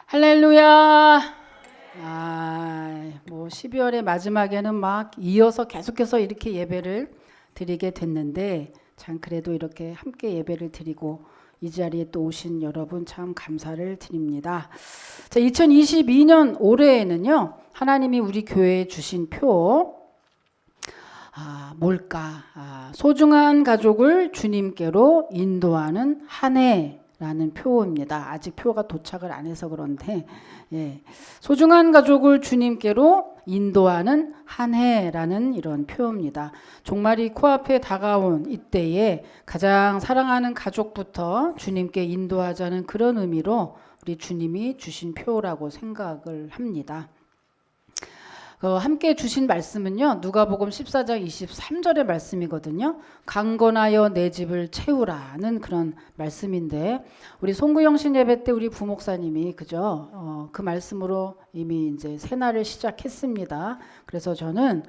할렐루야. 12월의 마지막에는 막 이어서 계속해서 이렇게 예배를 드리게 됐는데 참 그래도 이렇게 함께 예배를 드리고 이 자리에 또 오신 여러분 참 감사를 드립니다. 자, 2022년 올해에는요. 하나님이 우리 교회에 주신 표 뭘까? 소중한 가족을 주님께로 인도하는 한 해라는 표입니다. 아직 표가 도착을 안 해서 그런데 소중한 가족을 주님께로 인도하는 한 해라는 이런 표입니다. 종말이 코앞에 다가온 이때에 가장 사랑하는 가족부터 주님께 인도하자는 그런 의미로 우리 주님이 주신 표라고 생각을 합니다. 함께 주신 말씀은요. 누가복음 14장 23절의 말씀이거든요. 강건하여 내 집을 채우라는 그런 말씀인데 우리 송구영신 예배 때 우리 부목사님이 그 말씀으로 이미 이제 새날을 시작했습니다. 그래서 저는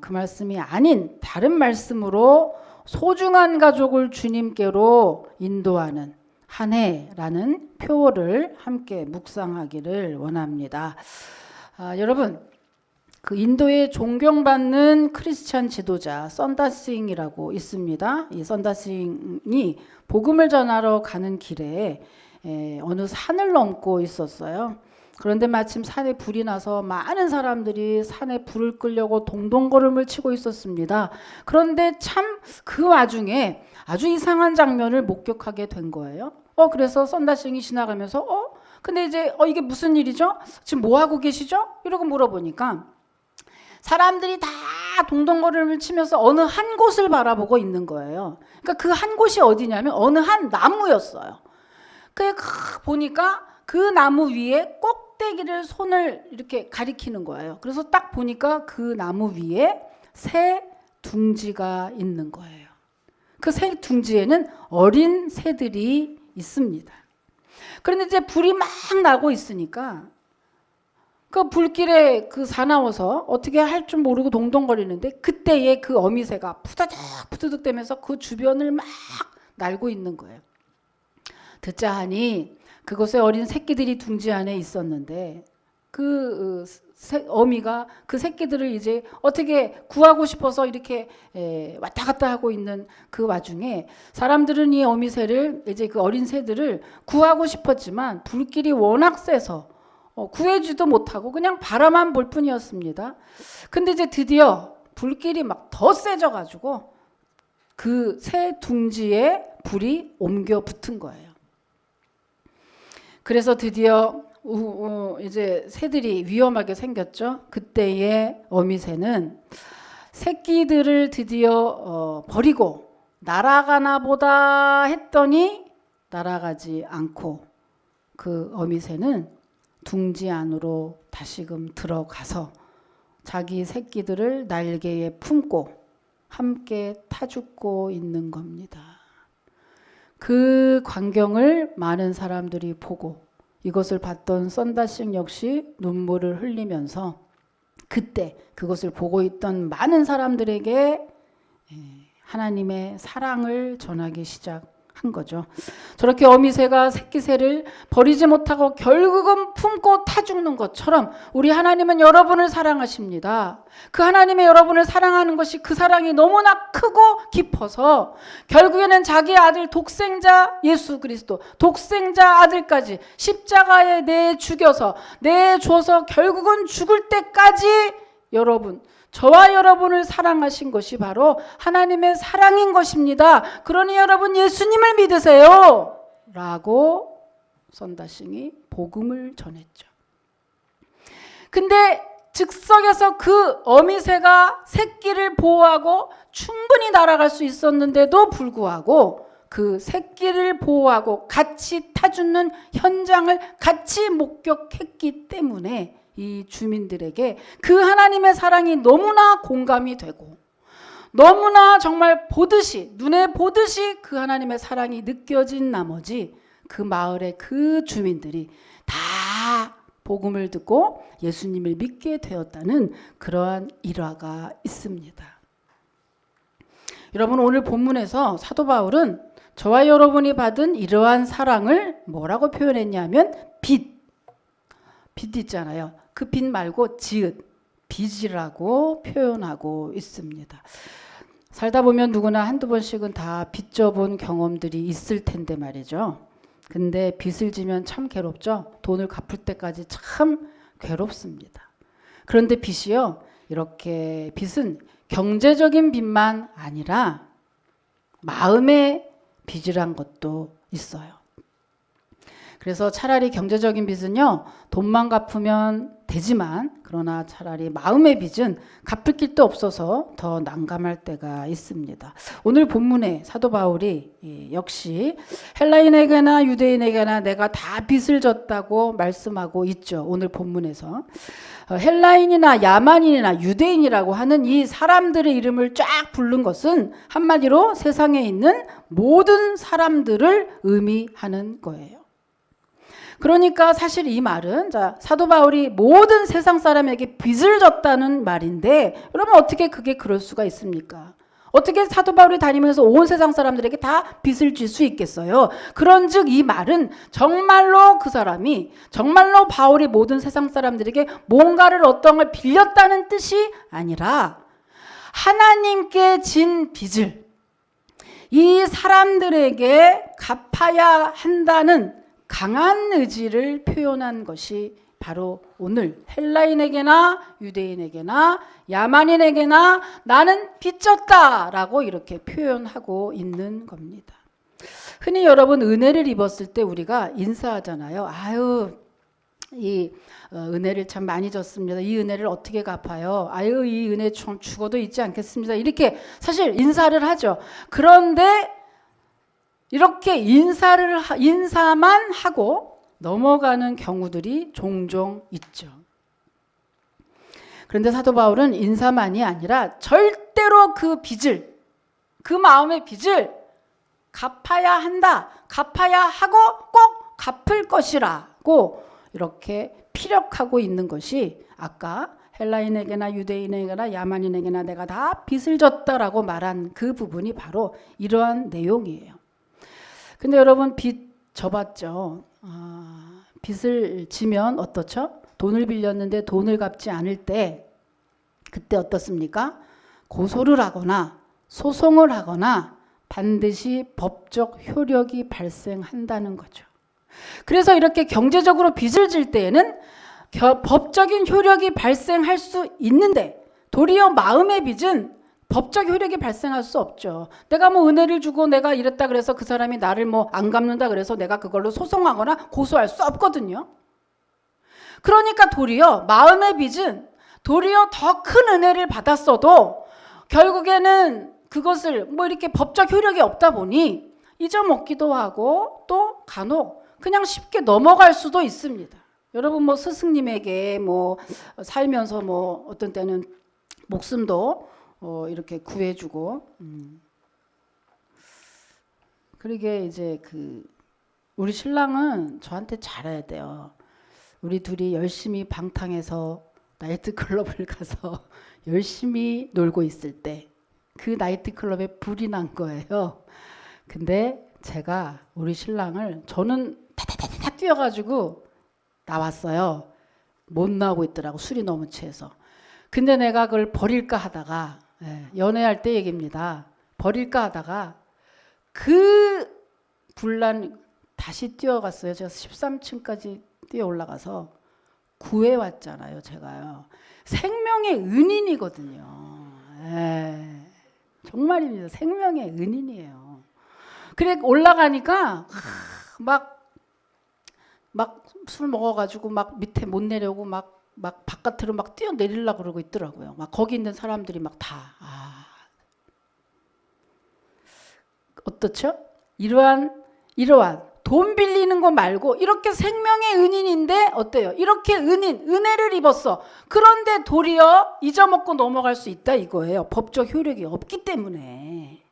그 말씀이 아닌 다른 말씀으로 소중한 가족을 주님께로 인도하는 한 해라는 표를 함께 묵상하기를 원합니다. 여러분 그 인도에 존경받는 크리스찬 지도자 선다싱이라고 있습니다. 이 선다싱이 복음을 전하러 가는 길에 어느 산을 넘고 있었어요. 그런데 마침 산에 불이 나서 많은 사람들이 산에 불을 끄려고 동동걸음을 치고 있었습니다. 그런데 참 그 와중에 아주 이상한 장면을 목격하게 된 거예요. 그래서 선다싱이 지나가면서 근데 이제 이게 무슨 일이죠? 지금 뭐 하고 계시죠? 이러고 물어보니까 사람들이 다 동동걸음을 치면서 어느 한 곳을 바라보고 있는 거예요. 그러니까 그 한 곳이 어디냐면 어느 한 나무였어요. 보니까 그 나무 위에 꼭대기를 손을 이렇게 가리키는 거예요. 그래서 딱 보니까 그 나무 위에 새 둥지가 있는 거예요. 그 새 둥지에는 어린 새들이 있습니다. 그런데 이제 불이 막 나고 있으니까 그 불길에 그 사나워서 어떻게 할 줄 모르고 동동거리는데 그때에 그 어미새가 푸드득 대면서 그 주변을 막 날고 있는 거예요. 듣자 하니 그곳에 어린 새끼들이 둥지 안에 있었는데 그 어미가 그 새끼들을 이제 어떻게 구하고 싶어서 이렇게 왔다 갔다 하고 있는 그 와중에 사람들은 이 어미새를 이제 그 어린 새들을 구하고 싶었지만 불길이 워낙 세서 구해주지도 못하고 그냥 바라만 볼 뿐이었습니다. 근데 이제 드디어 불길이 막 더 세져가지고 그 새 둥지에 불이 옮겨 붙은 거예요. 그래서 드디어 이제 새들이 위험하게 생겼죠. 그때의 어미새는 새끼들을 드디어 버리고 날아가나 보다 했더니 날아가지 않고 그 어미새는 둥지 안으로 다시금 들어가서 자기 새끼들을 날개에 품고 함께 타죽고 있는 겁니다. 그 광경을 많은 사람들이 보고 이것을 봤던 선다싱 역시 눈물을 흘리면서 그때 그것을 보고 있던 많은 사람들에게 하나님의 사랑을 전하기 시작한 거죠. 저렇게 어미새가 새끼새를 버리지 못하고 결국은 품고 타죽는 것처럼 우리 하나님은 여러분을 사랑하십니다. 그 하나님의 여러분을 사랑하는 것이 그 사랑이 너무나 크고 깊어서 결국에는 자기 아들 독생자 예수 그리스도 독생자 아들까지 십자가에 내줘서 결국은 죽을 때까지 저와 여러분을 사랑하신 것이 바로 하나님의 사랑인 것입니다. 그러니 여러분 예수님을 믿으세요 라고 선다싱이 복음을 전했죠. 근데 즉석에서 그 어미새가 새끼를 보호하고 충분히 날아갈 수 있었는데도 불구하고 그 새끼를 보호하고 같이 타주는 현장을 같이 목격했기 때문에 이 주민들에게 그 하나님의 사랑이 너무나 공감이 되고 너무나 정말 눈에 보듯이 그 하나님의 사랑이 느껴진 나머지 그 마을의 그 주민들이 다 복음을 듣고 예수님을 믿게 되었다는 그러한 일화가 있습니다. 여러분 오늘 본문에서 사도 바울은 저와 여러분이 받은 이러한 사랑을 뭐라고 표현했냐면 빛, 빚 있잖아요. 그 빚 말고 지읒, 빚이라고 표현하고 있습니다. 살다 보면 누구나 한두 번씩은 다 빚 져본 경험들이 있을 텐데 말이죠. 근데 빚을 지면 참 괴롭죠. 돈을 갚을 때까지 참 괴롭습니다. 그런데 빚이요, 이렇게 빚은 경제적인 빚만 아니라 마음의 빚이란 것도 있어요. 그래서 차라리 경제적인 빚은요, 돈만 갚으면 되지만, 그러나 차라리 마음의 빚은 갚을 길도 없어서 더 난감할 때가 있습니다. 오늘 본문에 사도 바울이 역시 헬라인에게나 유대인에게나 내가 다 빚을 졌다고 말씀하고 있죠. 오늘 본문에서 헬라인이나 야만인이나 유대인이라고 하는 이 사람들의 이름을 쫙 부른 것은 한마디로 세상에 있는 모든 사람들을 의미하는 거예요. 그러니까 사실 이 말은, 자, 사도 바울이 모든 세상 사람에게 빚을 졌다는 말인데, 여러분 어떻게 그게 그럴 수가 있습니까? 어떻게 사도 바울이 다니면서 온 세상 사람들에게 다 빚을 질 수 있겠어요? 그런즉 이 말은 정말로 그 사람이, 정말로 바울이 모든 세상 사람들에게 뭔가를 어떤 걸 빌렸다는 뜻이 아니라 하나님께 진 빚을 이 사람들에게 갚아야 한다는 강한 의지를 표현한 것이 바로 오늘 헬라인에게나 유대인에게나 야만인에게나 나는 빚졌다라고 이렇게 표현하고 있는 겁니다. 흔히 여러분 은혜를 입었을 때 우리가 인사하잖아요. 아유, 이 은혜를 참 많이 줬습니다. 이 은혜를 어떻게 갚아요? 아유, 이 은혜 좀 죽어도 잊지 않겠습니다. 이렇게 사실 인사를 하죠. 그런데 이렇게 인사만 하고 넘어가는 경우들이 종종 있죠. 그런데 사도 바울은 인사만이 아니라 절대로 그 빚을, 그 마음의 빚을 갚아야 한다, 갚아야 하고 꼭 갚을 것이라고 이렇게 피력하고 있는 것이 아까 헬라인에게나 유대인에게나 야만인에게나 내가 다 빚을 졌다라고 말한 그 부분이 바로 이러한 내용이에요. 근데 여러분 빚 져봤죠? 빚을 지면 어떻죠? 돈을 빌렸는데 돈을 갚지 않을 때 그때 어떻습니까? 고소를 하거나 소송을 하거나 반드시 법적 효력이 발생한다는 거죠. 그래서 이렇게 경제적으로 빚을 질 때에는 법적인 효력이 발생할 수 있는데 도리어 마음의 빚은 법적 효력이 발생할 수 없죠. 내가 뭐 은혜를 주고 내가 이랬다 그래서 그 사람이 나를 뭐 안 갚는다 그래서 내가 그걸로 소송하거나 고소할 수 없거든요. 그러니까 도리어 마음의 빚은 도리어 더 큰 은혜를 받았어도 결국에는 그것을 뭐 이렇게 법적 효력이 없다 보니 잊어먹기도 하고 또 간혹 그냥 쉽게 넘어갈 수도 있습니다. 여러분 뭐 스승님에게 뭐 살면서 뭐 어떤 때는 목숨도 이렇게 구해주고, 그러게 이제 우리 신랑은 저한테 잘해야 돼요. 우리 둘이 열심히 방탕해서 나이트클럽을 가서 열심히 놀고 있을 때 그 나이트클럽에 불이 난 거예요. 근데 제가 우리 신랑을, 저는 타타타타 뛰어가지고 나왔어요. 못 나오고 있더라고, 술이 너무 취해서. 근데 내가 그걸 버릴까 하다가, 연애할 때 얘기입니다. 버릴까 하다가 그 불난 다시 뛰어갔어요. 제가 13층까지 뛰어 올라가서 구해왔잖아요. 제가요. 생명의 은인이거든요. 정말입니다. 생명의 은인이에요. 그래 올라가니까 막 술 먹어가지고 막 밑에 못 내려오고 막 바깥으로 막 뛰어내리려고 그러고 있더라고요. 막 거기 있는 사람들이 막 다. 어떻죠? 이러한 돈 빌리는 거 말고 이렇게 생명의 은인인데 어때요? 이렇게 은혜를 입었어. 그런데 도리어 잊어먹고 넘어갈 수 있다 이거예요. 법적 효력이 없기 때문에.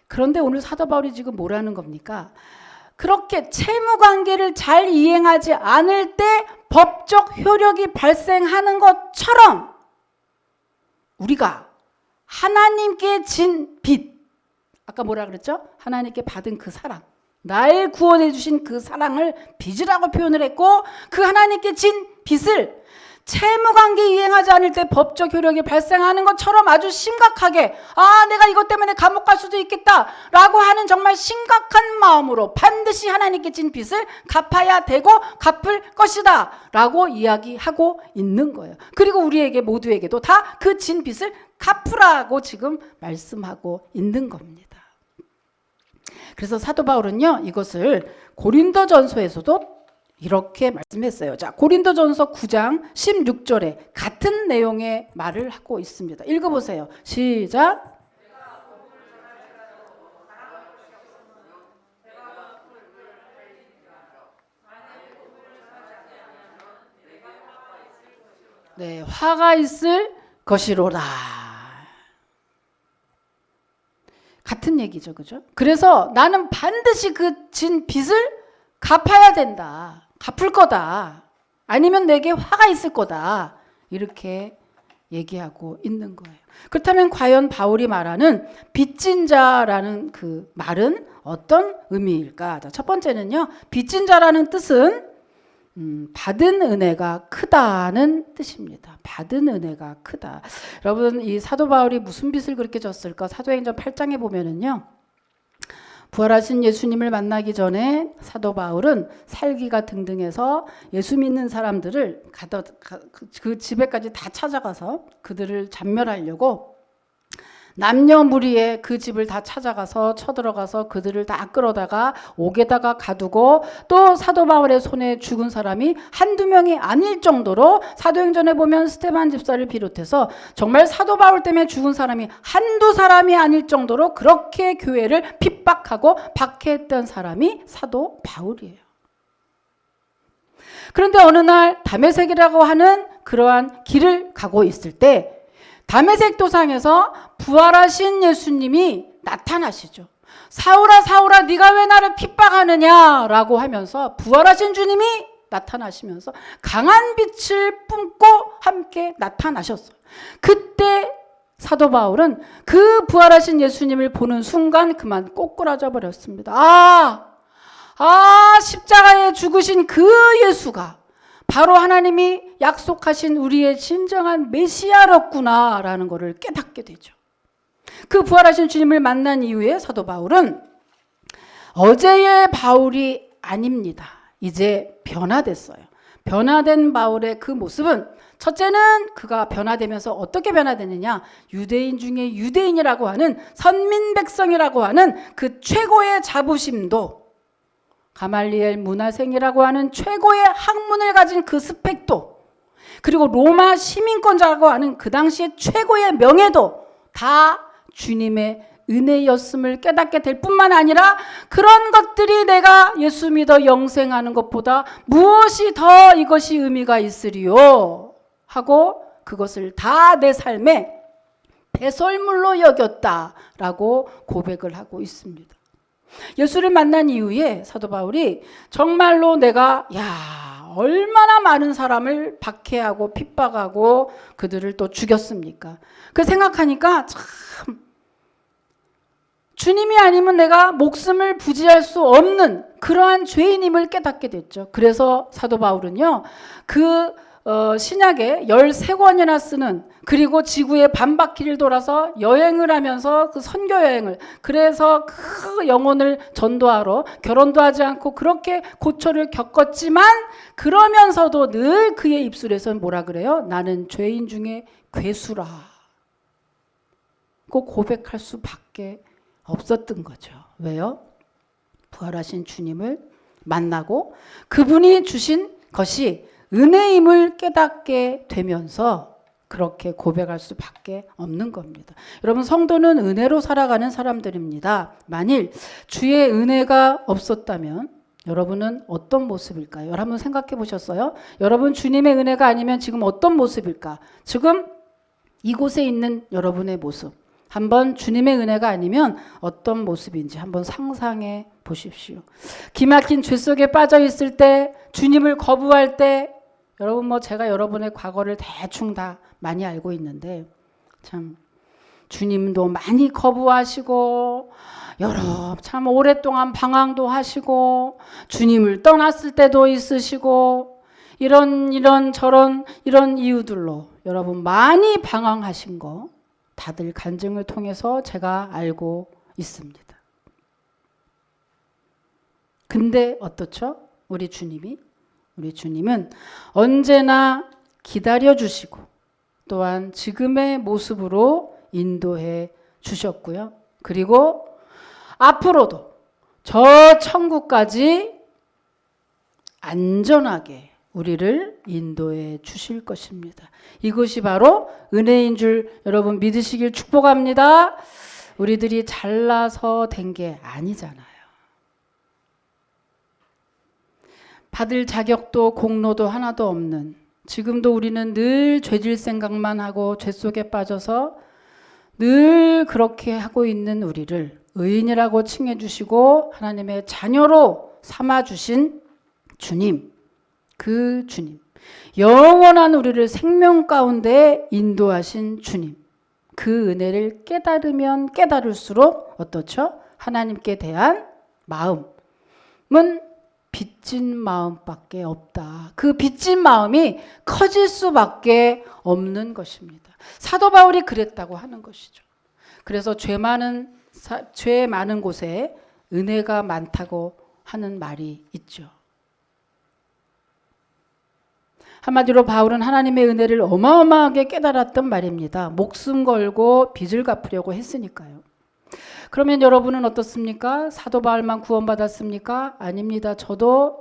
그런데 오늘 사도 바울이 지금 뭐라는 겁니까? 그렇게 채무 관계를 잘 이행하지 않을 때 법적 효력이 발생하는 것처럼 우리가 하나님께 진 빚, 아까 뭐라 그랬죠? 하나님께 받은 그 사랑, 날 구원해 주신 그 사랑을 빚이라고 표현을 했고, 그 하나님께 진 빚을 채무관계 이행하지 않을 때 법적 효력이 발생하는 것처럼 아주 심각하게, 내가 이것 때문에 감옥 갈 수도 있겠다 라고 하는 정말 심각한 마음으로 반드시 하나님께 진 빚을 갚아야 되고 갚을 것이다 라고 이야기하고 있는 거예요. 그리고 우리에게 모두에게도 다 그 진 빚을 갚으라고 지금 말씀하고 있는 겁니다. 그래서 사도 바울은요, 이것을 고린도전서에서도 이렇게 말씀했어요. 자, 고린도전서 9장 16절에 같은 내용의 말을 하고 있습니다. 읽어보세요. 시작. 네, 화가 있을 것이로라. 같은 얘기죠, 그죠? 그래서 나는 반드시 그 진 빚을 갚아야 된다. 갚을 거다. 아니면 내게 화가 있을 거다. 이렇게 얘기하고 있는 거예요. 그렇다면 과연 바울이 말하는 빚진 자라는 그 말은 어떤 의미일까? 자, 첫 번째는요, 빚진 자라는 뜻은 받은 은혜가 크다는 뜻입니다. 받은 은혜가 크다. 여러분, 이 사도 바울이 무슨 빚을 그렇게 졌을까? 사도행전 8장에 보면은요, 부활하신 예수님을 만나기 전에 사도 바울은 살기가 등등해서 예수 믿는 사람들을 그 집에까지 다 찾아가서 그들을 잡멸하려고 남녀 무리에 그 집을 다 찾아가서 쳐들어가서 그들을 다 끌어다가 옥에다가 가두고, 또 사도 바울의 손에 죽은 사람이 한두 명이 아닐 정도로 사도행전에 보면 스데반 집사를 비롯해서 정말 사도 바울 때문에 죽은 사람이 한두 사람이 아닐 정도로 그렇게 교회를 핍박하고 박해했던 사람이 사도 바울이에요. 그런데 어느 날 다메섹이라고 하는 그러한 길을 가고 있을 때 다메섹 도상에서 부활하신 예수님이 나타나시죠. 사울아 사울아 네가 왜 나를 핍박하느냐라고 하면서 부활하신 주님이 나타나시면서 강한 빛을 뿜고 함께 나타나셨어요. 그때 사도 바울은 그 부활하신 예수님을 보는 순간 그만 꼬꾸라져 버렸습니다. 십자가에 죽으신 그 예수가 바로 하나님이 약속하신 우리의 진정한 메시아였구나라는 것을 깨닫게 되죠. 그 부활하신 주님을 만난 이후에 사도 바울은 어제의 바울이 아닙니다. 이제 변화됐어요. 변화된 바울의 그 모습은, 첫째는 그가 변화되면서 어떻게 변화되느냐, 유대인 중에 유대인이라고 하는 선민 백성이라고 하는 그 최고의 자부심도, 가말리엘 문화생이라고 하는 최고의 학문을 가진 그 스펙도, 그리고 로마 시민권자라고 하는 그 당시의 최고의 명예도 다 주님의 은혜였음을 깨닫게 될 뿐만 아니라, 그런 것들이 내가 예수 믿어 영생하는 것보다 무엇이 더 이것이 의미가 있으리요 하고 그것을 다 내 삶에 배설물로 여겼다라고 고백을 하고 있습니다. 예수를 만난 이후에 사도 바울이 정말로 내가 얼마나 많은 사람을 박해하고 핍박하고 그들을 또 죽였습니까? 그 생각하니까 참, 주님이 아니면 내가 목숨을 부지할 수 없는 그러한 죄인임을 깨닫게 됐죠. 그래서 사도 바울은요, 신약에 13권이나 쓰는, 그리고 지구의 반바퀴를 돌아서 여행을 하면서 그 선교 여행을, 그래서 그 영혼을 전도하러 결혼도 하지 않고 그렇게 고초를 겪었지만, 그러면서도 늘 그의 입술에서는 뭐라 그래요? 나는 죄인 중에 괴수라. 꼭 고백할 수밖에 없었던 거죠. 왜요? 부활하신 주님을 만나고 그분이 주신 것이 은혜임을 깨닫게 되면서 그렇게 고백할 수밖에 없는 겁니다. 여러분, 성도는 은혜로 살아가는 사람들입니다. 만일 주의 은혜가 없었다면 여러분은 어떤 모습일까요? 여러분 생각해 보셨어요? 여러분 주님의 은혜가 아니면 지금 어떤 모습일까? 지금 이곳에 있는 여러분의 모습, 한번 주님의 은혜가 아니면 어떤 모습인지 한번 상상해 보십시오. 기막힌 죄 속에 빠져 있을 때, 주님을 거부할 때, 여러분 제가 여러분의 과거를 대충 다 많이 알고 있는데, 참 주님도 많이 거부하시고 여러 참 오랫동안 방황도 하시고 주님을 떠났을 때도 있으시고 이런 저런 이런 이유들로 여러분 많이 방황하신 거 다들 간증을 통해서 제가 알고 있습니다. 근데 어떻죠? 우리 주님은 언제나 기다려 주시고 또한 지금의 모습으로 인도해 주셨고요. 그리고 앞으로도 저 천국까지 안전하게 우리를 인도해 주실 것입니다. 이것이 바로 은혜인 줄 여러분 믿으시길 축복합니다. 우리들이 잘나서 된 게 아니잖아요. 받을 자격도 공로도 하나도 없는 지금도 우리는 늘 죄질 생각만 하고 죄 속에 빠져서 늘 그렇게 하고 있는 우리를 의인이라고 칭해 주시고 하나님의 자녀로 삼아 주신 주님, 그 주님, 영원한 우리를 생명 가운데 인도하신 주님, 그 은혜를 깨달으면 깨달을수록 어떻죠? 하나님께 대한 마음은 빚진 마음밖에 없다. 그 빚진 마음이 커질 수밖에 없는 것입니다. 사도 바울이 그랬다고 하는 것이죠. 그래서 죄 많은 곳에 은혜가 많다고 하는 말이 있죠. 한마디로 바울은 하나님의 은혜를 어마어마하게 깨달았던 말입니다. 목숨 걸고 빚을 갚으려고 했으니까요. 그러면 여러분은 어떻습니까? 사도 바울만 구원받았습니까? 아닙니다.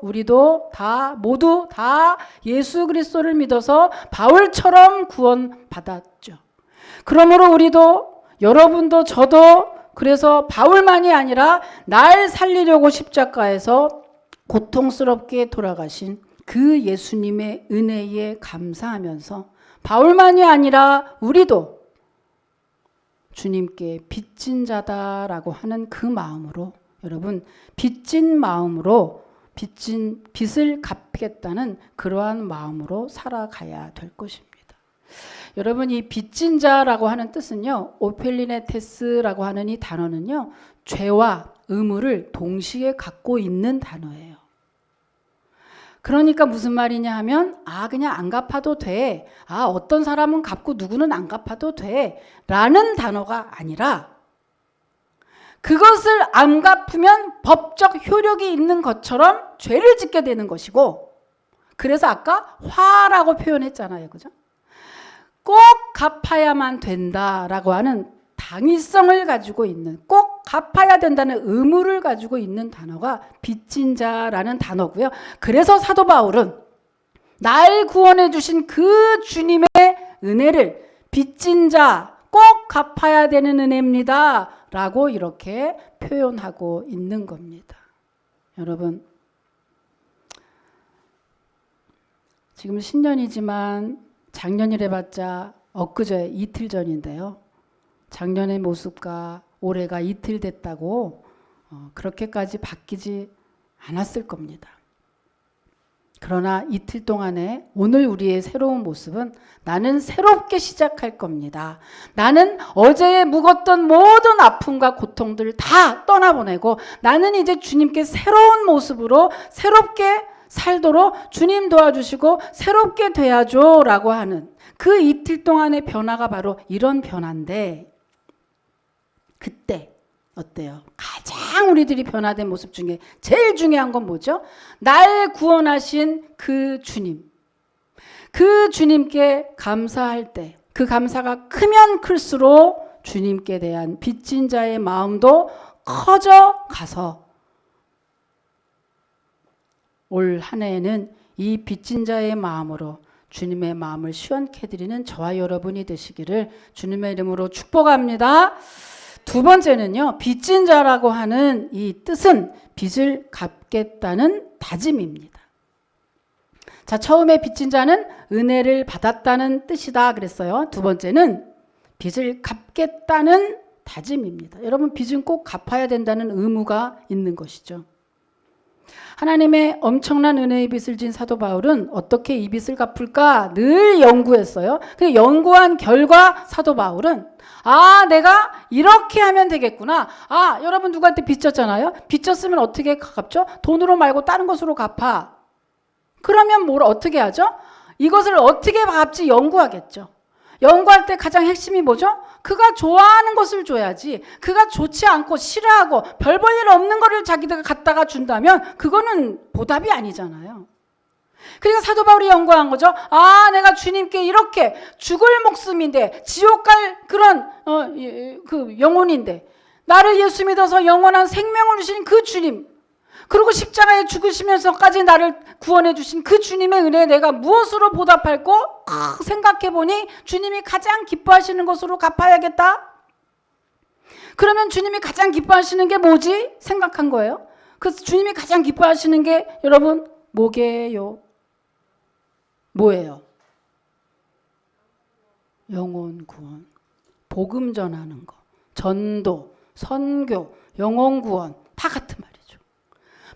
우리도 모두 다 예수 그리스도를 믿어서 바울처럼 구원받았죠. 그러므로 우리도 여러분도 저도 그래서 바울만이 아니라 날 살리려고 십자가에서 고통스럽게 돌아가신 그 예수님의 은혜에 감사하면서 바울만이 아니라 우리도 주님께 빚진 자다라고 하는 그 마음으로 여러분 빚진 마음으로 빚을 갚겠다는 그러한 마음으로 살아가야 될 것입니다. 여러분 이 빚진 자라고 하는 뜻은요. 오펠리네테스라고 하는 이 단어는요. 죄와 의무를 동시에 갖고 있는 단어예요. 그러니까 무슨 말이냐 하면 그냥 안 갚아도 돼. 어떤 사람은 갚고 누구는 안 갚아도 돼. 라는 단어가 아니라 그것을 안 갚으면 법적 효력이 있는 것처럼 죄를 짓게 되는 것이고 그래서 아까 화라고 표현했잖아요. 그죠? 꼭 갚아야만 된다라고 하는 당위성을 가지고 있는 꼭 갚아야 된다는 의무를 가지고 있는 단어가 빚진 자라는 단어고요. 그래서 사도 바울은 날 구원해 주신 그 주님의 은혜를 빚진 자 꼭 갚아야 되는 은혜입니다. 라고 이렇게 표현하고 있는 겁니다. 여러분 지금 신년이지만 작년이래봤자 엊그제 이틀 전인데요. 작년의 모습과 올해가 이틀 됐다고 그렇게까지 바뀌지 않았을 겁니다. 그러나 이틀 동안에 오늘 우리의 새로운 모습은 나는 새롭게 시작할 겁니다. 나는 어제의 묵었던 모든 아픔과 고통들을 다 떠나보내고 나는 이제 주님께 새로운 모습으로 새롭게 살도록 주님 도와주시고 새롭게 돼야죠 라고 하는 그 이틀 동안의 변화가 바로 이런 변화인데 그때 어때요? 가장 우리들이 변화된 모습 중에 제일 중요한 건 뭐죠? 날 구원하신 그 주님. 그 주님께 감사할 때 그 감사가 크면 클수록 주님께 대한 빚진 자의 마음도 커져 가서 올 한 해에는 이 빚진 자의 마음으로 주님의 마음을 시원케 해드리는 저와 여러분이 되시기를 주님의 이름으로 축복합니다. 두 번째는요. 빚진 자라고 하는 이 뜻은 빚을 갚겠다는 다짐입니다. 자, 처음에 빚진 자는 은혜를 받았다는 뜻이다 그랬어요. 두 번째는 빚을 갚겠다는 다짐입니다. 여러분 빚은 꼭 갚아야 된다는 의무가 있는 것이죠. 하나님의 엄청난 은혜의 빚을 진 사도 바울은 어떻게 이 빚을 갚을까 늘 연구했어요. 그 연구한 결과 사도 바울은 내가 이렇게 하면 되겠구나. 여러분 누구한테 빚졌잖아요. 빚졌으면 어떻게 갚죠? 돈으로 말고 다른 것으로 갚아. 그러면 뭘 어떻게 하죠? 이것을 어떻게 갚지 연구하겠죠. 연구할 때 가장 핵심이 뭐죠? 그가 좋아하는 것을 줘야지. 그가 좋지 않고 싫어하고 별 볼 일 없는 거를 자기가 갖다가 준다면 그거는 보답이 아니잖아요. 그러니까 사도 바울이 연구한 거죠. 내가 주님께 이렇게 죽을 목숨인데 지옥 갈 그런 그 영혼인데 나를 예수 믿어서 영원한 생명을 주신 그 주님, 그리고 십자가에 죽으시면서까지 나를 구원해 주신 그 주님의 은혜에 내가 무엇으로 보답할고 생각해 보니 주님이 가장 기뻐하시는 것으로 갚아야겠다. 그러면 주님이 가장 기뻐하시는 게 뭐지? 생각한 거예요. 그래서 주님이 가장 기뻐하시는 게 여러분 뭐게요? 뭐예요? 영혼 구원, 복음 전하는 거, 전도, 선교, 영혼 구원 다 같은 말이에요.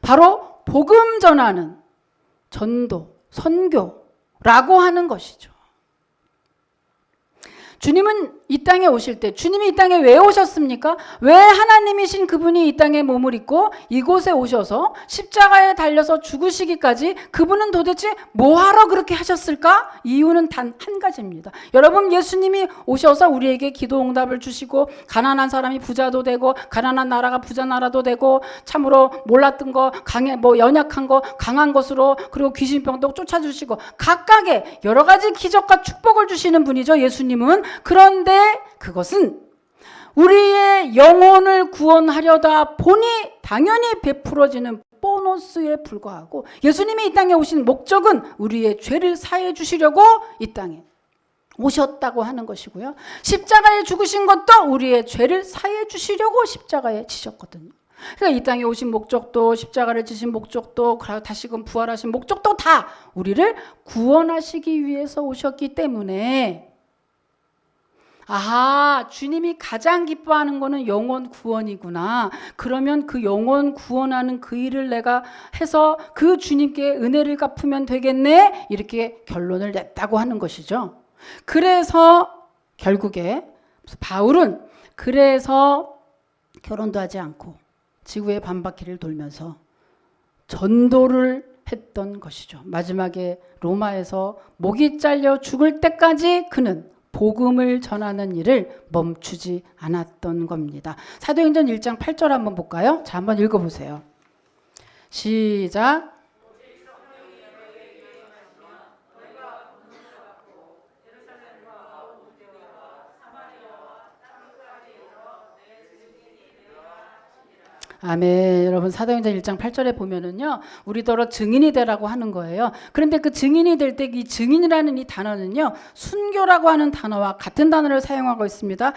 바로 복음 전하는 전도, 선교라고 하는 것이죠. 주님은 이 땅에 오실 때 주님이 이 땅에 왜 오셨습니까? 왜 하나님이신 그분이 이 땅에 몸을 입고 이곳에 오셔서 십자가에 달려서 죽으시기까지 그분은 도대체 뭐하러 그렇게 하셨을까? 이유는 단 한 가지입니다. 여러분 예수님이 오셔서 우리에게 기도 응답을 주시고 가난한 사람이 부자도 되고 가난한 나라가 부자 나라도 되고 참으로 몰랐던 거 연약한 거 강한 것으로 그리고 귀신병도 쫓아주시고 각각의 여러 가지 기적과 축복을 주시는 분이죠. 예수님은. 그런데 그것은 우리의 영혼을 구원하려다 보니 당연히 베풀어지는 보너스에 불과하고 예수님이 이 땅에 오신 목적은 우리의 죄를 사해 주시려고 이 땅에 오셨다고 하는 것이고요. 십자가에 죽으신 것도 우리의 죄를 사해 주시려고 십자가에 지셨거든요. 그러니까 이 땅에 오신 목적도 십자가를 지신 목적도 다시금 부활하신 목적도 다 우리를 구원하시기 위해서 오셨기 때문에 주님이 가장 기뻐하는 거는 영혼 구원이구나. 그러면 그 영혼 구원하는 그 일을 내가 해서 그 주님께 은혜를 갚으면 되겠네. 이렇게 결론을 냈다고 하는 것이죠. 그래서 결국에 바울은 그래서 결혼도 하지 않고 지구의 반바퀴를 돌면서 전도를 했던 것이죠. 마지막에 로마에서 목이 잘려 죽을 때까지 그는 복음을 전하는 일을 멈추지 않았던 겁니다. 사도행전 1장 8절 한번 볼까요? 자, 한번 읽어보세요. 시작. 아멘. 여러분 사도행전 1장 8절에 보면은요. 우리더러 증인이 되라고 하는 거예요. 그런데 그 증인이 될 때 이 증인이라는 이 단어는요. 순교라고 하는 단어와 같은 단어를 사용하고 있습니다.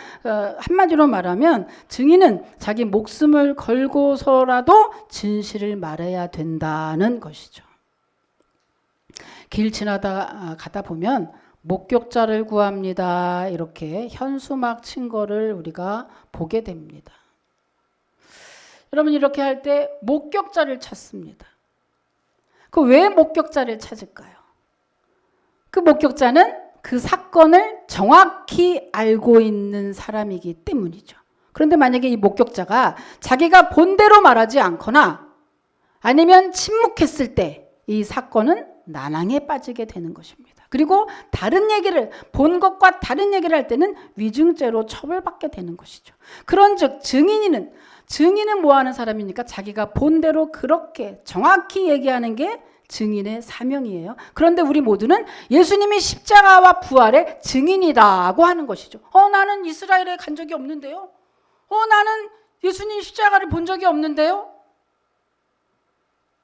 한마디로 말하면 증인은 자기 목숨을 걸고서라도 진실을 말해야 된다는 것이죠. 길 가다 보면 목격자를 구합니다. 이렇게 현수막 친 거를 우리가 보게 됩니다. 여러분 이렇게 할 때 목격자를 찾습니다. 그 왜 목격자를 찾을까요? 그 목격자는 그 사건을 정확히 알고 있는 사람이기 때문이죠. 그런데 만약에 이 목격자가 자기가 본대로 말하지 않거나 아니면 침묵했을 때 이 사건은 난항에 빠지게 되는 것입니다. 그리고 다른 얘기를 본 것과 다른 얘기를 할 때는 위증죄로 처벌받게 되는 것이죠. 그런즉 증인은 뭐 하는 사람입니까? 자기가 본대로 그렇게 정확히 얘기하는 게 증인의 사명이에요. 그런데 우리 모두는 예수님이 십자가와 부활의 증인이라고 하는 것이죠. 나는 이스라엘에 간 적이 없는데요. 나는 예수님 십자가를 본 적이 없는데요.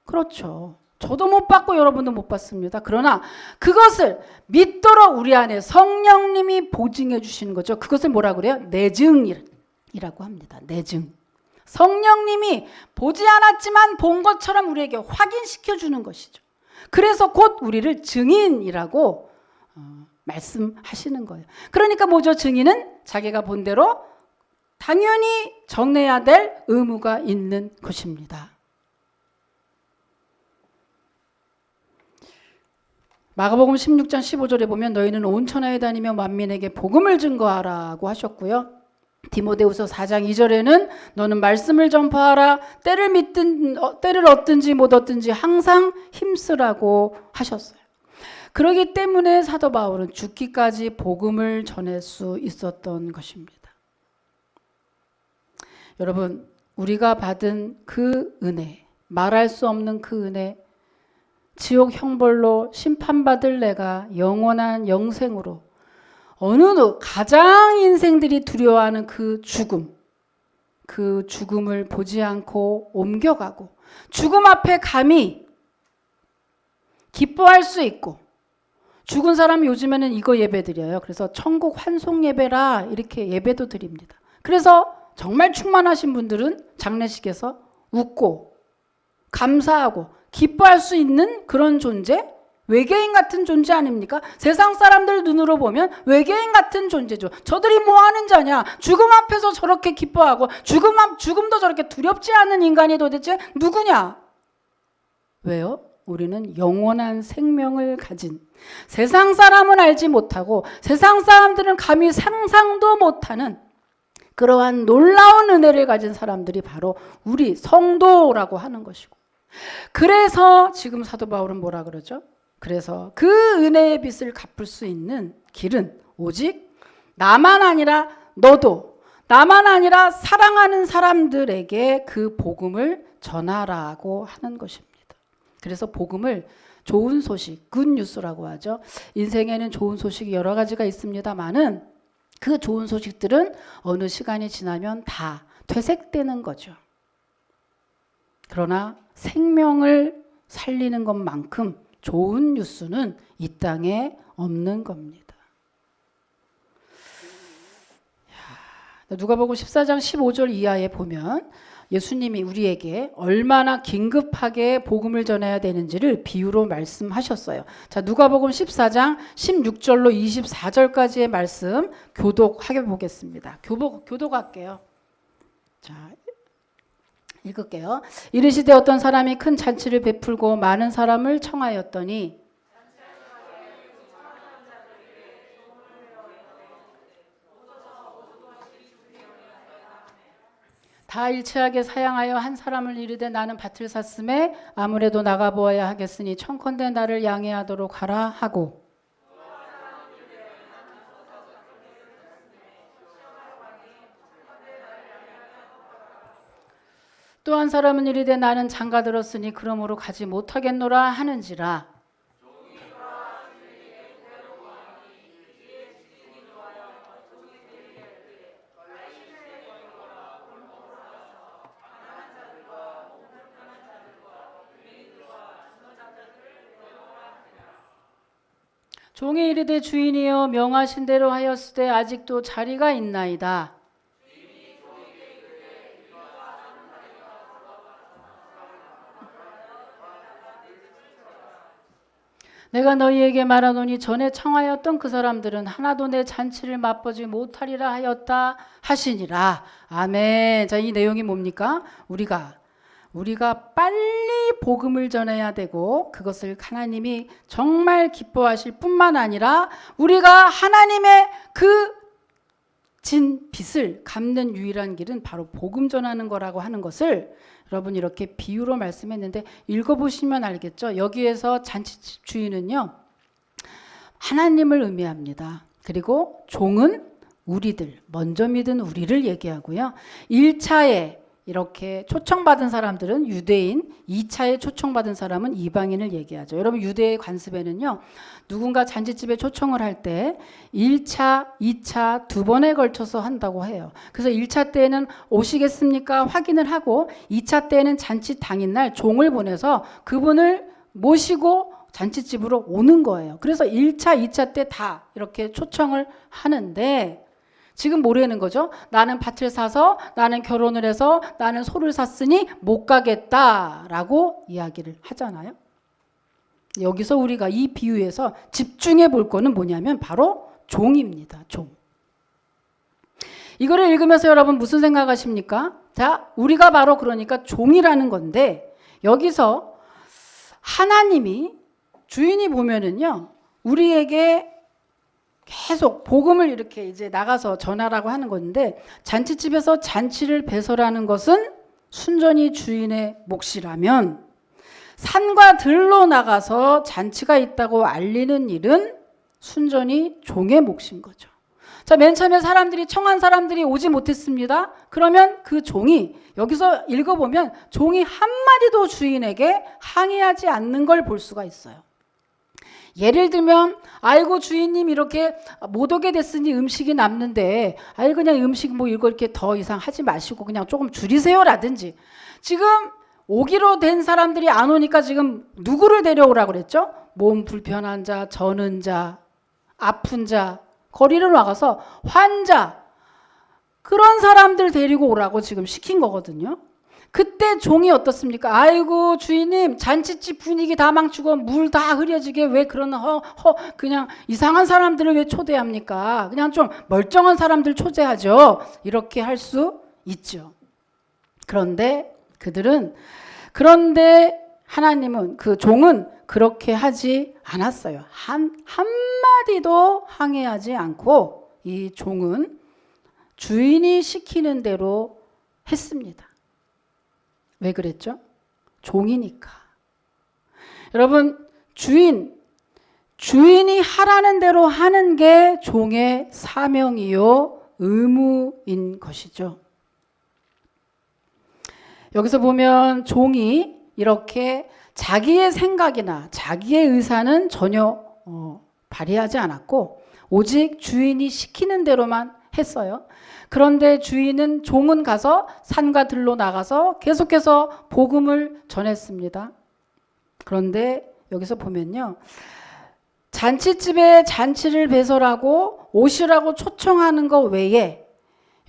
그렇죠. 저도 못 봤고 여러분도 못 봤습니다. 그러나 그것을 믿도록 우리 안에 성령님이 보증해 주시는 거죠. 그것을 뭐라 그래요? 내증이라고 합니다. 내증. 성령님이 보지 않았지만 본 것처럼 우리에게 확인시켜 주는 것이죠. 그래서 곧 우리를 증인이라고 말씀하시는 거예요. 그러니까 뭐죠? 증인은 자기가 본 대로 당연히 정해야 될 의무가 있는 것입니다. 마가복음 16장 15절에 보면 너희는 온 천하에 다니며 만민에게 복음을 증거하라고 하셨고요. 디모데후서 4장 2절에는 너는 말씀을 전파하라. 때를 얻든지 못 얻든지 항상 힘쓰라고 하셨어요. 그렇기 때문에 사도 바울은 죽기까지 복음을 전할 수 있었던 것입니다. 여러분, 우리가 받은 그 은혜, 말할 수 없는 그 은혜, 지옥 형벌로 심판받을 내가 영원한 영생으로 어느 가장 인생들이 두려워하는 그 죽음을 보지 않고 옮겨가고 죽음 앞에 감히 기뻐할 수 있고, 죽은 사람 요즘에는 이거 예배 드려요. 그래서 천국 환송 예배라 이렇게 예배도 드립니다. 그래서 정말 충만하신 분들은 장례식에서 웃고 감사하고 기뻐할 수 있는 그런 존재, 외계인 같은 존재 아닙니까? 세상 사람들 눈으로 보면 외계인 같은 존재죠. 저들이 뭐 하는 자냐? 죽음 앞에서 저렇게 기뻐하고 죽음도 저렇게 두렵지 않은 인간이 도대체 누구냐? 왜요? 우리는 영원한 생명을 가진, 세상 사람은 알지 못하고 세상 사람들은 감히 상상도 못하는 그러한 놀라운 은혜를 가진 사람들이 바로 우리 성도라고 하는 것이고, 그래서 지금 사도 바울은 뭐라 그러죠? 그래서 그 은혜의 빚을 갚을 수 있는 길은 오직 나만 아니라 너도, 나만 아니라 사랑하는 사람들에게 그 복음을 전하라고 하는 것입니다. 그래서 복음을 좋은 소식, 굿뉴스라고 하죠. 인생에는 좋은 소식이 여러 가지가 있습니다만은 그 좋은 소식들은 어느 시간이 지나면 다 퇴색되는 거죠. 그러나 생명을 살리는 것만큼 좋은 뉴스는 이 땅에 없는 겁니다. 누가복음 14장 15절 이하에 보면 예수님이 우리에게 얼마나 긴급하게 복음을 전해야 되는지를 비유로 말씀하셨어요. 자, 누가복음 14장 16절로 24절까지의 말씀 교독해 보겠습니다. 교독할게요. 자, 읽을게요. 이르시되 어떤 사람이 큰 잔치를 베풀고 많은 사람을 청하였더니 다 일치하게 사양하여 한 사람을 이르되 나는 밭을 샀음에 아무래도 나가보아야 하겠으니 청컨대 나를 양해하도록 하라 하고, 또 한 사람은 이르되 나는 장가 들었으니 그러므로 가지 못하겠노라 하는지라. 종이 이르되 주인이여 명하신 대로 하였으되 아직도 자리가 있나이다. 내가 너희에게 말하노니 전에 청하였던 그 사람들은 하나도 내 잔치를 맛보지 못하리라 하였다 하시니라. 아멘. 자, 이 내용이 뭡니까? 우리가 빨리 복음을 전해야 되고 그것을 하나님이 정말 기뻐하실 뿐만 아니라 우리가 하나님의 그 진 빚을 갚는 유일한 길은 바로 복음 전하는 거라고 하는 것을 여러분 이렇게 비유로 말씀했는데 읽어보시면 알겠죠. 여기에서 잔치집 주인은요, 하나님을 의미합니다. 그리고 종은 우리들, 먼저 믿은 우리를 얘기하고요. 1차에 이렇게 초청받은 사람들은 유대인, 2차에 초청받은 사람은 이방인을 얘기하죠. 여러분 유대의 관습에는요, 누군가 잔치집에 초청을 할 때 1차, 2차 두 번에 걸쳐서 한다고 해요. 그래서 1차 때에는 오시겠습니까? 확인을 하고 2차 때에는 잔치 당일날 종을 보내서 그분을 모시고 잔치집으로 오는 거예요. 그래서 1차, 2차 때 다 이렇게 초청을 하는데 지금 뭐라는 거죠? 나는 밭을 사서, 나는 결혼을 해서, 나는 소를 샀으니 못 가겠다라고 이야기를 하잖아요. 여기서 우리가 이 비유에서 집중해 볼 거는 뭐냐면 바로 종입니다. 종. 이거를 읽으면서 여러분 무슨 생각하십니까? 자, 우리가 바로 그러니까 종이라는 건데 여기서 하나님이 주인이 보면은요, 우리에게 계속 복음을 이렇게 이제 나가서 전하라고 하는 건데, 잔치집에서 잔치를 배설하는 것은 순전히 주인의 몫이라면, 산과 들로 나가서 잔치가 있다고 알리는 일은 순전히 종의 몫인 거죠. 자, 맨 처음에 청한 사람들이 오지 못했습니다. 그러면 그 종이, 여기서 읽어보면 종이 한마디도 주인에게 항의하지 않는 걸 볼 수가 있어요. 예를 들면, 아이고 주인님 이렇게 못 오게 됐으니 음식이 남는데, 아이 그냥 음식 뭐 이거 이렇게 더 이상 하지 마시고 그냥 조금 줄이세요라든지, 지금 오기로 된 사람들이 안 오니까 지금 누구를 데려오라고 그랬죠? 몸 불편한 자, 저는 자, 아픈 자, 거리를 나가서 환자, 그런 사람들 데리고 오라고 지금 시킨 거거든요. 그때 종이 어떻습니까? 아이고 주인님, 잔치집 분위기 다 망치고 물 다 흐려지게 왜 그런 그냥 이상한 사람들을 왜 초대합니까? 그냥 좀 멀쩡한 사람들 초대하죠. 이렇게 할 수 있죠. 그런데 하나님은, 그 종은 그렇게 하지 않았어요. 한마디도 항의하지 않고 이 종은 주인이 시키는 대로 했습니다. 왜 그랬죠? 종이니까. 여러분, 주인이 하라는 대로 하는 게 종의 사명이요 의무인 것이죠. 여기서 보면 종이 이렇게 자기의 생각이나 자기의 의사는 전혀 발휘하지 않았고 오직 주인이 시키는 대로만 했어요. 그런데 종은 가서 산과 들로 나가서 계속해서 복음을 전했습니다. 그런데 여기서 보면요, 잔치집에 잔치를 배설하고 오시라고 초청하는 것 외에,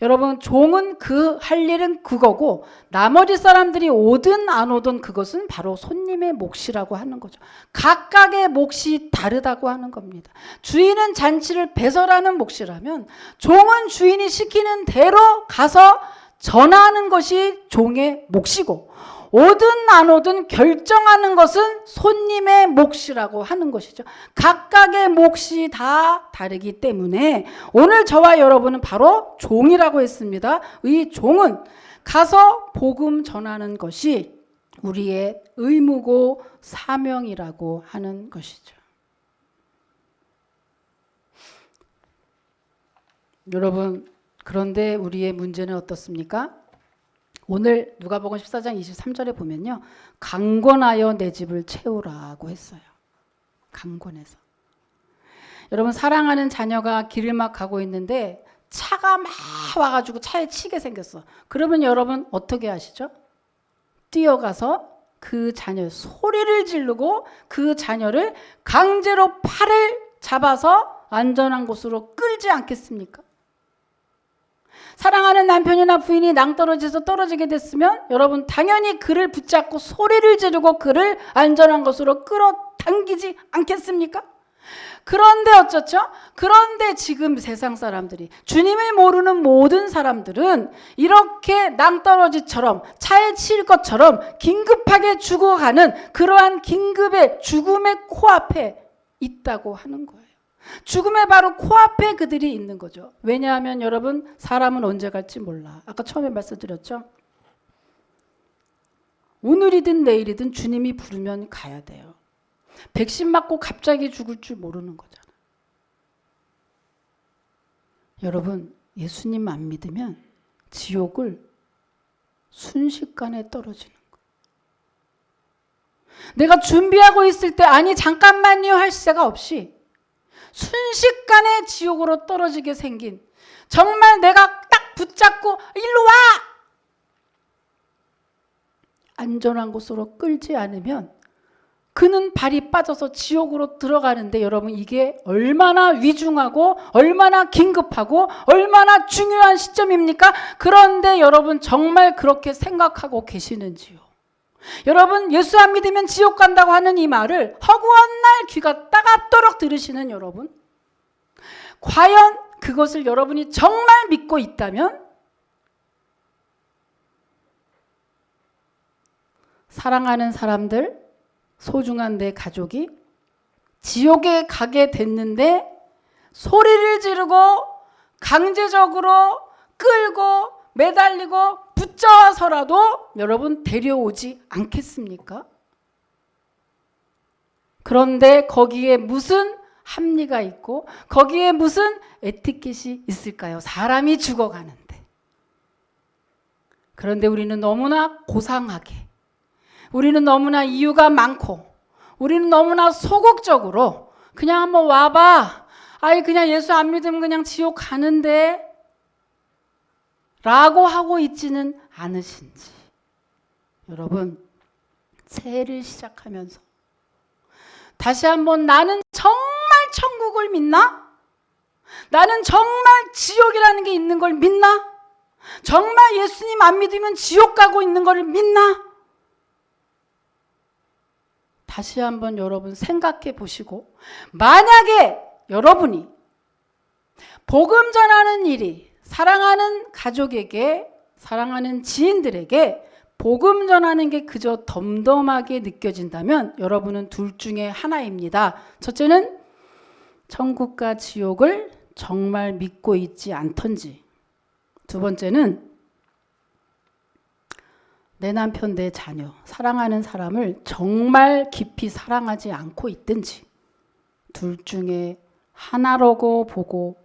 여러분, 종은 할 일은 그거고 나머지 사람들이 오든 안 오든 그것은 바로 손님의 몫이라고 하는 거죠. 각각의 몫이 다르다고 하는 겁니다. 주인은 잔치를 배설하는 몫이라면 종은 주인이 시키는 대로 가서 전하는 것이 종의 몫이고, 오든 안 오든 결정하는 것은 손님의 몫이라고 하는 것이죠. 각각의 몫이 다 다르기 때문에 오늘 저와 여러분은 바로 종이라고 했습니다. 이 종은 가서 복음 전하는 것이 우리의 의무고 사명이라고 하는 것이죠. 여러분, 그런데 우리의 문제는 어떻습니까? 오늘 누가복음 14장 23절에 보면요, 강권하여 내 집을 채우라고 했어요. 강권해서. 여러분, 사랑하는 자녀가 길을 막 가고 있는데 차가 막 와가지고 차에 치게 생겼어. 그러면 여러분 어떻게 하시죠? 뛰어가서 그 자녀 소리를 지르고 그 자녀를 강제로 팔을 잡아서 안전한 곳으로 끌지 않겠습니까? 사랑하는 남편이나 부인이 낭떠러지에서 떨어지게 됐으면 여러분 당연히 그를 붙잡고 소리를 지르고 그를 안전한 곳으로 끌어당기지 않겠습니까? 그런데 어쩌죠? 그런데 지금 세상 사람들이, 주님을 모르는 모든 사람들은 이렇게 낭떠러지처럼 차에 치일 것처럼 긴급하게 죽어가는 그러한 긴급의 죽음의 코앞에 있다고 하는 거예요. 죽음의 바로 코앞에 그들이 있는 거죠. 왜냐하면 여러분, 사람은 언제 갈지 몰라. 아까 처음에 말씀드렸죠. 오늘이든 내일이든 주님이 부르면 가야 돼요. 백신 맞고 갑자기 죽을 줄 모르는 거잖아. 여러분, 예수님 안 믿으면 지옥을 순식간에 떨어지는 거예요. 내가 준비하고 있을 때 아니 잠깐만요 할 새가 없이 순식간에 지옥으로 떨어지게 생긴, 정말 내가 딱 붙잡고 일로 와! 안전한 곳으로 끌지 않으면 그는 발이 빠져서 지옥으로 들어가는데, 여러분 이게 얼마나 위중하고 얼마나 긴급하고 얼마나 중요한 시점입니까? 그런데 여러분 정말 그렇게 생각하고 계시는지요? 여러분, 예수 안 믿으면 지옥 간다고 하는 이 말을 허구한 날 귀가 따갑도록 들으시는 여러분, 과연 그것을 여러분이 정말 믿고 있다면 사랑하는 사람들, 소중한 내 가족이 지옥에 가게 됐는데 소리를 지르고 강제적으로 끌고 매달리고 붙잡아서라도 여러분 데려오지 않겠습니까? 그런데 거기에 무슨 합리가 있고 거기에 무슨 에티켓이 있을까요? 사람이 죽어가는데. 그런데 우리는 너무나 고상하게, 우리는 너무나 이유가 많고, 우리는 너무나 소극적으로 그냥 한번 와봐. 아이 그냥 예수 안 믿으면 그냥 지옥 가는데 라고 하고 있지는 않으신지. 여러분, 새해를 시작하면서 다시 한번 나는 정말 천국을 믿나? 나는 정말 지옥이라는 게 있는 걸 믿나? 정말 예수님 안 믿으면 지옥 가고 있는 걸 믿나? 다시 한번 여러분 생각해 보시고, 만약에 여러분이 복음 전하는 일이 사랑하는 가족에게, 사랑하는 지인들에게 복음 전하는 게 그저 덤덤하게 느껴진다면 여러분은 둘 중에 하나입니다. 첫째는 천국과 지옥을 정말 믿고 있지 않던지, 두 번째는 내 남편, 내 자녀, 사랑하는 사람을 정말 깊이 사랑하지 않고 있든지, 둘 중에 하나라고 보고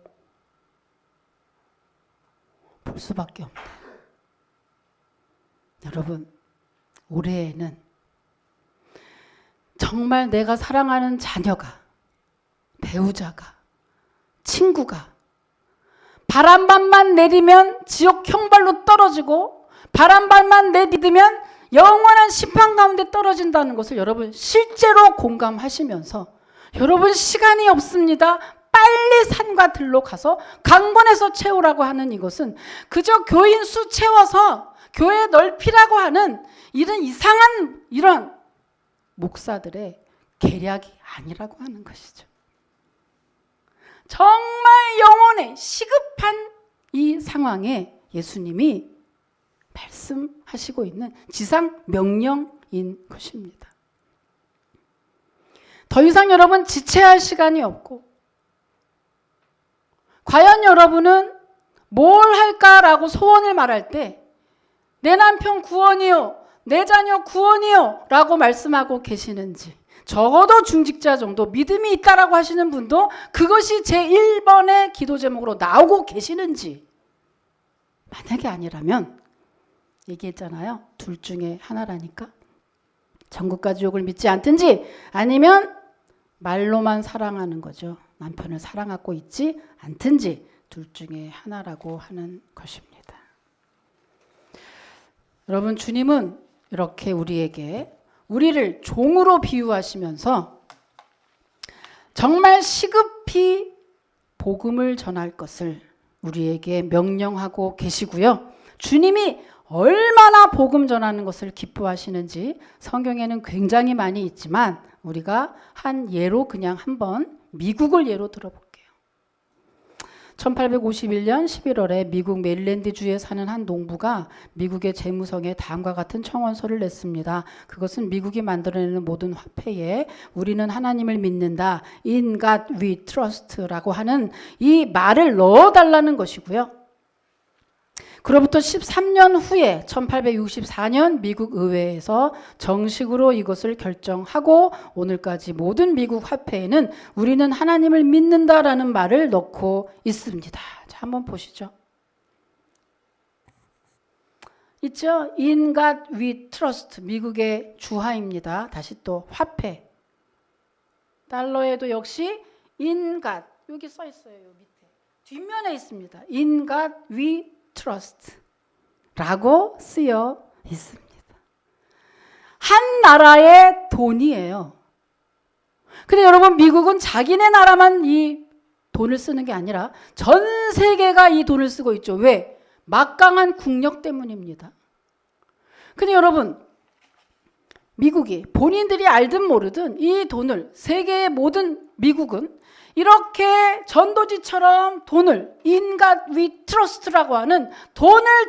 볼 수밖에 없다. 여러분, 올해에는 정말 내가 사랑하는 자녀가, 배우자가, 친구가 바람반만 내리면 지옥 형벌로 떨어지고 바람반만 내딛으면 영원한 심판 가운데 떨어진다는 것을 여러분 실제로 공감하시면서, 여러분 시간이 없습니다. 빨리 산과 들로 가서 강권해서 채우라고 하는 이것은 그저 교인 수 채워서 교회 넓히라고 하는 이런 이상한 이런 목사들의 계략이 아니라고 하는 것이죠. 정말 영혼의 시급한 이 상황에 예수님이 말씀하시고 있는 지상 명령인 것입니다. 더 이상 여러분 지체할 시간이 없고, 과연 여러분은 뭘 할까라고 소원을 말할 때 내 남편 구원이요, 내 자녀 구원이요 라고 말씀하고 계시는지, 적어도 중직자 정도 믿음이 있다라고 하시는 분도 그것이 제1번의 기도 제목으로 나오고 계시는지, 만약에 아니라면 얘기했잖아요. 둘 중에 하나라니까. 천국과 지옥을 믿지 않든지 아니면 말로만 사랑하는 거죠. 남편을 사랑하고 있지 않든지 둘 중에 하나라고 하는 것입니다. 여러분, 주님은 이렇게 우리를 종으로 비유하시면서 정말 시급히 복음을 전할 것을 우리에게 명령하고 계시고요. 주님이 얼마나 복음 전하는 것을 기뻐하시는지 성경에는 굉장히 많이 있지만 우리가 한 예로 그냥 한번 미국을 예로 들어볼게요. 1851년 11월에 미국 메릴랜드주에 사는 한 농부가 미국의 재무성에 다음과 같은 청원서를 냈습니다. 그것은 미국이 만들어내는 모든 화폐에 우리는 하나님을 믿는다, In God we trust라고 하는 이 말을 넣어달라는 것이고요. 그로부터 13년 후에 1864년 미국 의회에서 정식으로 이것을 결정하고 오늘까지 모든 미국 화폐에는 우리는 하나님을 믿는다라는 말을 넣고 있습니다. 자, 한번 보시죠. 있죠? In God we trust, 미국의 주화입니다. 다시 또 화폐. 달러에도 역시 In God, 여기 써 있어요. 여기 밑에. 뒷면에 있습니다. In God we trust 라고 쓰여 있습니다. 한 나라의 돈이에요. 근데 여러분, 미국은 자기네 나라만 이 돈을 쓰는 게 아니라 전 세계가 이 돈을 쓰고 있죠. 왜? 막강한 국력 때문입니다. 근데 여러분, 미국이 본인들이 알든 모르든 이 돈을, 세계의 모든 미국은 이렇게 전도지처럼 돈을 In God We Trust라고 하는 돈을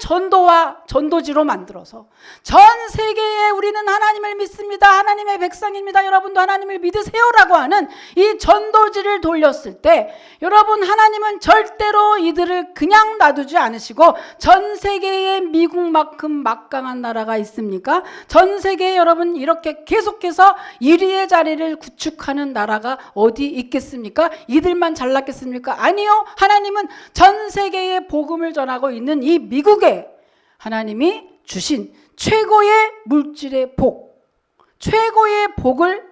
전도지로 만들어서 전 세계에 우리는 하나님을 믿습니다. 하나님의 백성입니다. 여러분도 하나님을 믿으세요라고 하는 이 전도지를 돌렸을 때 여러분 하나님은 절대로 이들을 그냥 놔두지 않으시고 전 세계에 미국만큼 막강한 나라가 있습니까? 전 세계에 여러분 이렇게 계속해서 1위의 자리를 구축하는 나라가 어디 있겠습니까? 이들만 잘났겠습니까? 아니요. 하나님은 전 세계에 복음을 전하고 있는 이 미국에 하나님이 주신 최고의 물질의 복, 최고의 복을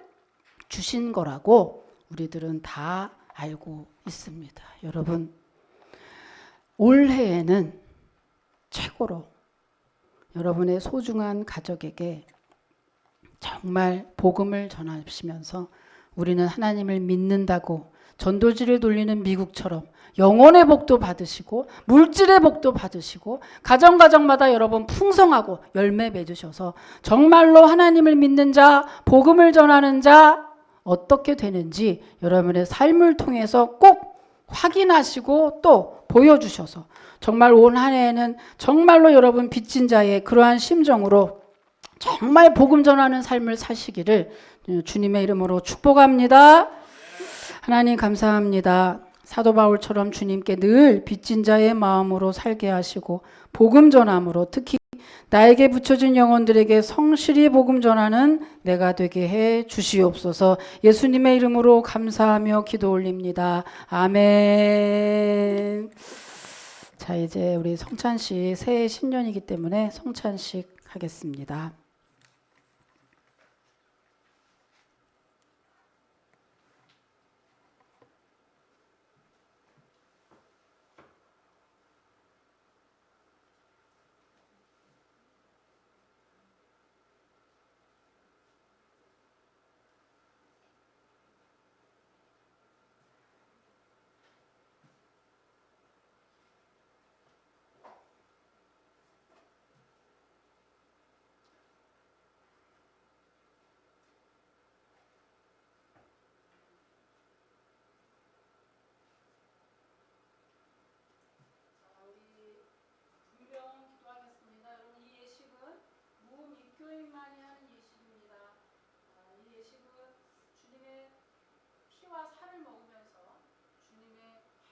주신 거라고 우리들은 다 알고 있습니다. 여러분, 올해에는 최고로 여러분의 소중한 가족에게 정말 복음을 전하시면서 우리는 하나님을 믿는다고 전도지를 돌리는 미국처럼 영혼의 복도 받으시고 물질의 복도 받으시고 가정마다 여러분 풍성하고 열매 맺으셔서 정말로 하나님을 믿는 자, 복음을 전하는 자 어떻게 되는지 여러분의 삶을 통해서 꼭 확인하시고 또 보여주셔서 정말 올 한 해에는 정말로 여러분 빚진 자의 그러한 심정으로 정말 복음 전하는 삶을 사시기를 주님의 이름으로 축복합니다. 하나님 감사합니다. 사도 바울처럼 주님께 늘 빚진 자의 마음으로 살게 하시고 복음 전함으로 특히 나에게 붙여진 영혼들에게 성실히 복음 전하는 내가 되게 해 주시옵소서. 예수님의 이름으로 감사하며 기도 올립니다. 아멘. 자, 이제 우리 성찬식 새해 신년이기 때문에 성찬식 하겠습니다. 교인만이 하는 예식입니다. 이 예식은 주님의 피와 살을 먹으면서 주님의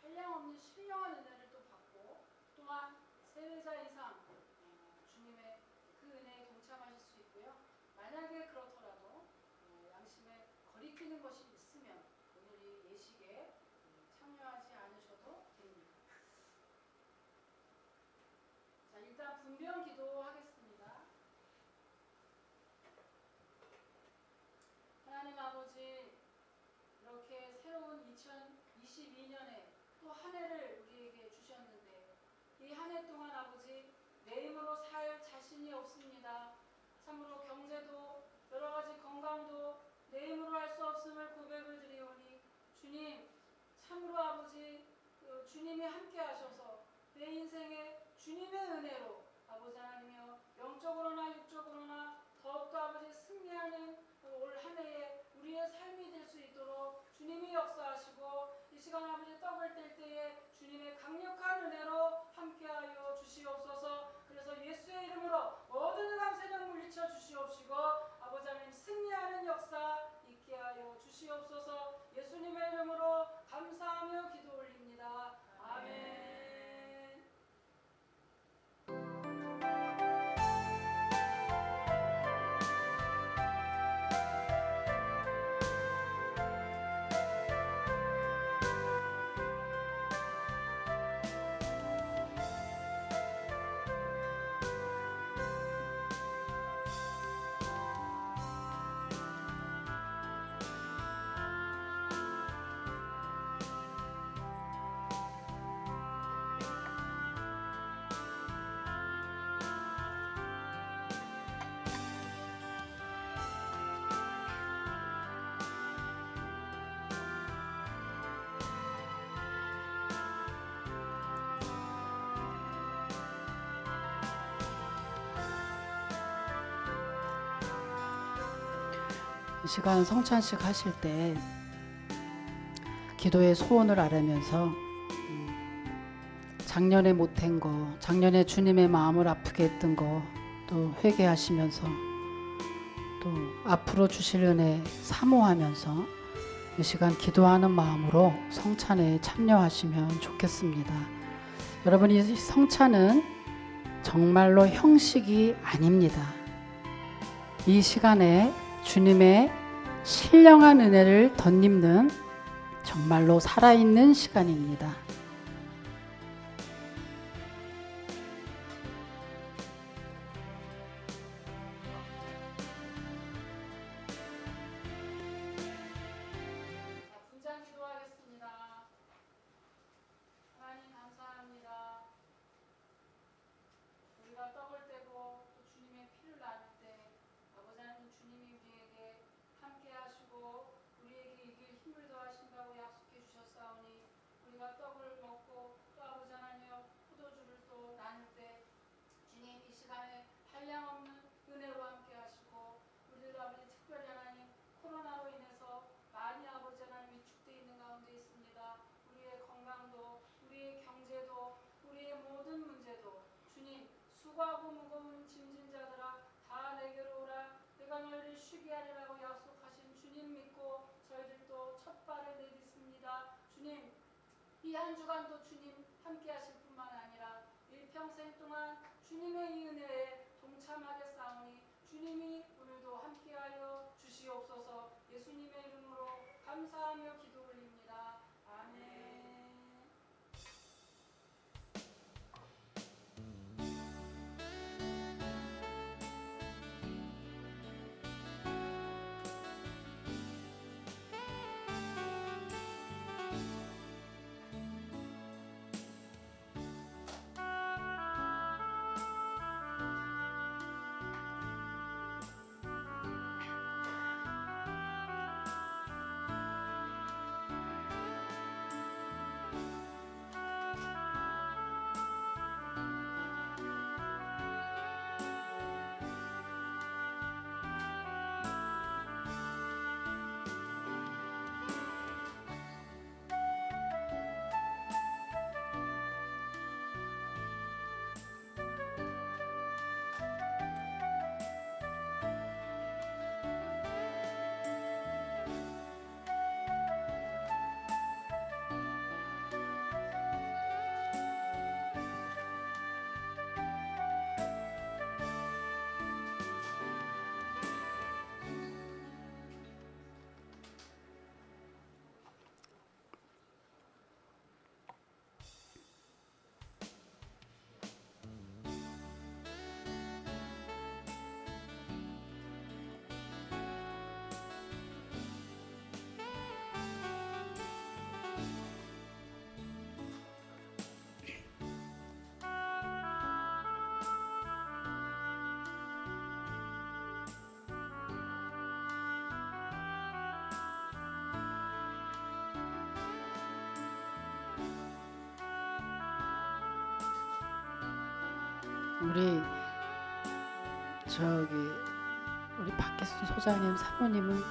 한량없는 신령한 은혜를 또 받고 또한 세례자 이상 주님의 그 은혜에 동참하실 수 있고요. 만약에 그렇더라도 양심에 거리끼는 것이 있으면 오늘 이 예식에 참여하지 않으셔도 됩니다. 자, 일단 분별 기도하겠습니다. 하나님 아버지, 이렇게 새로운 2022년에 또 한 해를 우리에게 주셨는데 이 한 해 동안 아버지 내 힘으로 살 자신이 없습니다. 참으로 경제도 여러 가지 건강도 내 힘으로 할 수 없음을 고백을 드리오니 주님 참으로 아버지 주님이 함께 하셔서 내 인생에 주님의 은혜로 아버지 하나님이여 영적으로나 육적으로나 더욱더 아버지 승리하는 올 한 해에 우리의 삶이 될 수 있도록 주님이 역사하시고 이 시간 아버지 떡을 뗄 때에 주님의 강력한 은혜로 함께하여 주시옵소서. 그래서 예수의 이름으로 모든 감세력 물리쳐 주시옵시고 아버지 하나님 승리하는 역사 있게 하여 주시옵소서. 예수님의 이름으로 감사하며 기도 올립니다. 아멘. 이 시간 성찬식 하실 때 기도의 소원을 아뢰면서 작년에 못한 거, 작년에 주님의 마음을 아프게 했던 거 또 회개하시면서 또 앞으로 주실 은혜 사모하면서 이 시간 기도하는 마음으로 성찬에 참여하시면 좋겠습니다. 여러분, 이 성찬은 정말로 형식이 아닙니다. 이 시간에 주님의 신령한 은혜를 덧입는 정말로 살아있는 시간입니다. 이 한 주간도 주님 함께 하실 뿐만 아니라 일평생 동안 주님의 이 은혜에 동참하겠사오니 주님이 오늘도 함께하여 주시옵소서. 예수님의 이름으로 감사하며 기도 올립니다. 아멘. 우리 박기순 소장님 사모님은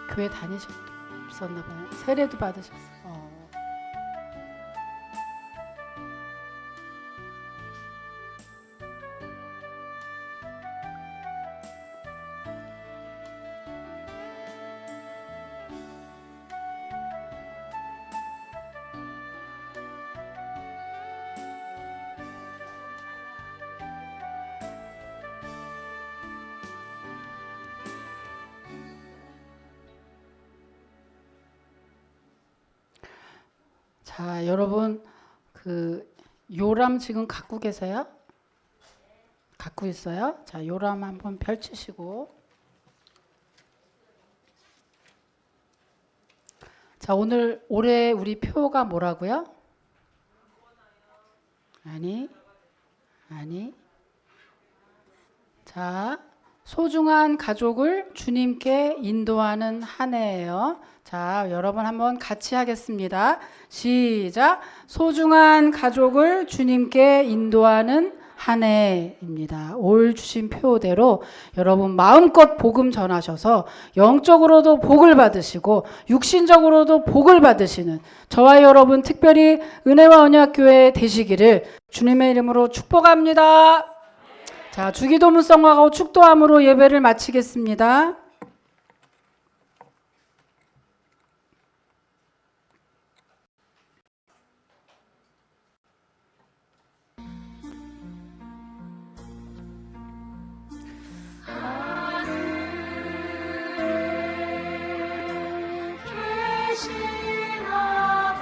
교회 다니셨었나 봐요. 세례도 받으셨어요. 자, 여러분 요람 지금 갖고 계세요? 갖고 있어요? 자, 요람 한번 펼치시고. 자, 올해 우리 표가 뭐라고요? 아니. 자, 소중한 가족을 주님께 인도하는 한 해예요. 자, 여러분 한번 같이 하겠습니다. 시작. 소중한 가족을 주님께 인도하는 한 해입니다. 올 주신 표대로 여러분 마음껏 복음 전하셔서 영적으로도 복을 받으시고 육신적으로도 복을 받으시는 저와 여러분 특별히 은혜와 언약교회 되시기를 주님의 이름으로 축복합니다. 자, 주기도문 성화하고 축도함으로 예배를 마치겠습니다. 계신 아버지